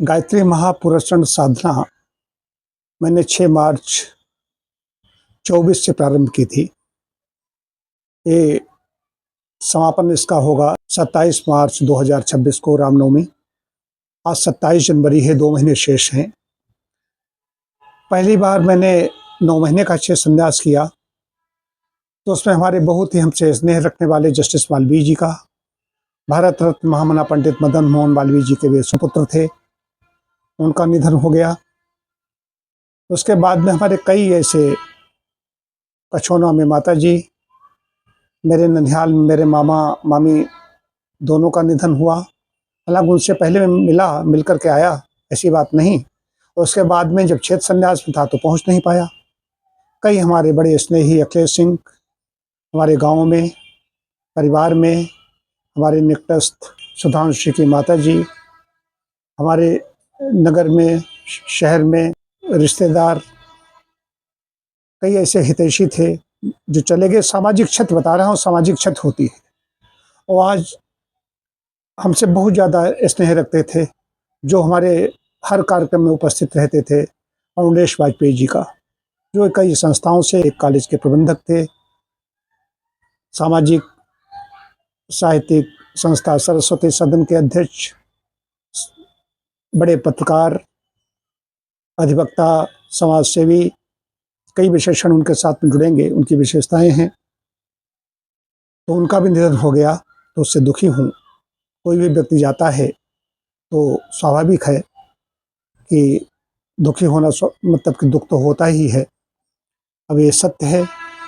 गायत्री महापुरस्रण साधना मैंने 6 मार्च 24 से प्रारंभ की थी। ये समापन इसका होगा 27 मार्च 2026 को रामनवमी। आज 27 जनवरी है, 2 महीने शेष हैं। पहली बार मैंने 9 महीने का अच्छे संन्यास किया तो उसमें हमारे बहुत ही हमसे स्नेह रखने वाले जस्टिस वाल्मीकि जी का, भारत रत्न महामना पंडित मदन मोहन वाल्मीकि जी के वे सुपुत्र थे, उनका निधन हो गया। उसके बाद में हमारे कई ऐसे कछोना में माता जी, मेरे ननिहाल में मेरे मामा मामी दोनों का निधन हुआ। हालांकि उनसे पहले मैं मिल करके आया, ऐसी बात नहीं। उसके बाद में जब क्षेत्र संन्यास में था तो पहुंच नहीं पाया। कई हमारे बड़े स्नेही अखिलेश सिंह हमारे गांव में, परिवार में, हमारे निकटस्थ सुधांशु की माता जी, हमारे नगर में, शहर में रिश्तेदार, कई ऐसे हितैषी थे जो चले गए। सामाजिक क्षति बता रहा हूँ, सामाजिक क्षति होती है। और आज हमसे बहुत ज़्यादा स्नेह रखते थे, जो हमारे हर कार्यक्रम में उपस्थित रहते थे, अरुणेश वाजपेयी जी का, जो कई संस्थाओं से, एक कॉलेज के प्रबंधक थे, सामाजिक साहित्यिक संस्था सरस्वती सदन के अध्यक्ष, बड़े पत्रकार, अधिवक्ता, समाज सेवी, कई विशेषण उनके साथ में जुड़ेंगे, उनकी विशेषताएं हैं। तो उनका भी निधन हो गया तो उससे दुखी हूँ। कोई भी व्यक्ति जाता है तो स्वाभाविक है कि दुखी होना, मतलब कि दुख तो होता ही है। अब ये सत्य है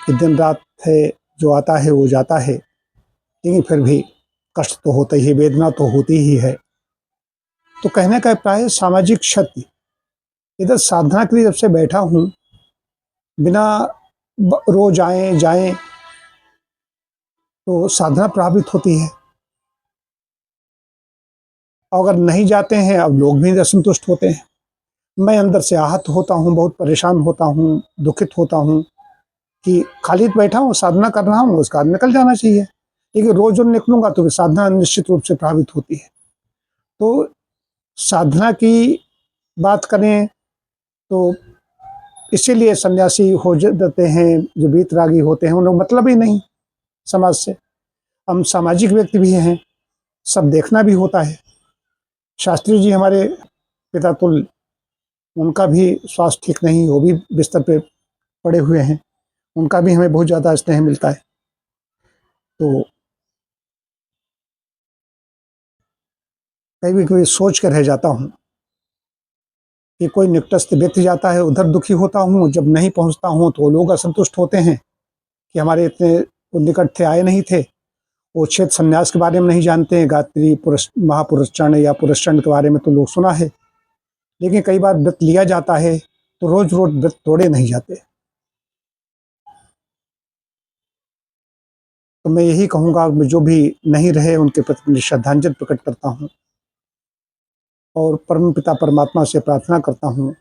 कि दिन रात है, जो आता है वो जाता है, लेकिन फिर भी कष्ट तो होता ही है, वेदना तो होती ही है। तो कहने का प्राय सामाजिक क्षति, इधर साधना के लिए जब से बैठा हूँ, बिना रोज आए जाएं तो साधना प्रभावित होती है। अगर नहीं जाते हैं, अब लोग भी असंतुष्ट होते हैं। मैं अंदर से आहत होता हूँ, बहुत परेशान होता हूँ, दुखित होता हूँ कि खाली बैठा हूँ, साधना कर रहा हूँ, उसका निकल जाना चाहिए, लेकिन रोज निकलूंगा तो साधना निश्चित रूप से प्रभावित होती है। तो साधना की बात करें तो इसीलिए सन्यासी हो जाते हैं, जो वीतरागी होते हैं, उन्हें मतलब ही नहीं समाज से। हम सामाजिक व्यक्ति भी हैं, सब देखना भी होता है। शास्त्री जी हमारे पिता तुल्य, उनका भी स्वास्थ्य ठीक नहीं, वो भी बिस्तर पे पड़े हुए हैं, उनका भी हमें बहुत ज़्यादा स्नेह मिलता है। तो कभी कभी सोच कर रह जाता हूँ कि कोई निकटस्थ व्यक्ति जाता है, उधर दुखी होता हूँ, जब नहीं पहुँचता हूँ तो लोग असंतुष्ट होते हैं कि हमारे इतने निकट थे, आए नहीं थे। वो क्षेत्र संन्यास के बारे में नहीं जानते हैं, गायत्री महापुरस्रण या पुरस्रण के बारे में तो लोग सुना है, लेकिन कई बार व्रत लिया जाता है तो रोज रोज व्रत तोड़े नहीं जाते। तो मैं यही कहूँगा, जो भी नहीं रहे उनके प्रति श्रद्धांजलि प्रकट करता हूँ और परम पिता परमात्मा से प्रार्थना करता हूँ।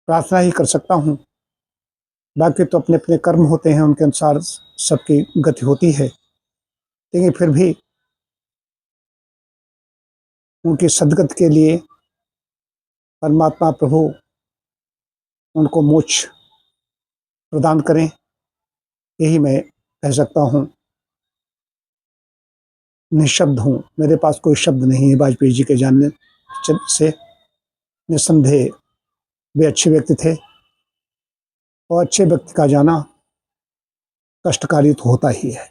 प्रार्थना ही कर सकता हूँ, बाकी तो अपने अपने कर्म होते हैं, उनके अनुसार सबकी गति होती है। लेकिन फिर भी उनकी सद्गति के लिए परमात्मा प्रभु उनको मोक्ष प्रदान करें, यही मैं कह सकता हूँ। निशब्द हूँ, मेरे पास कोई शब्द नहीं है वाजपेयी जी के जानने से। निस्संदेह वे अच्छे व्यक्ति थे, और अच्छे व्यक्ति का जाना कष्टकारी तो होता ही है।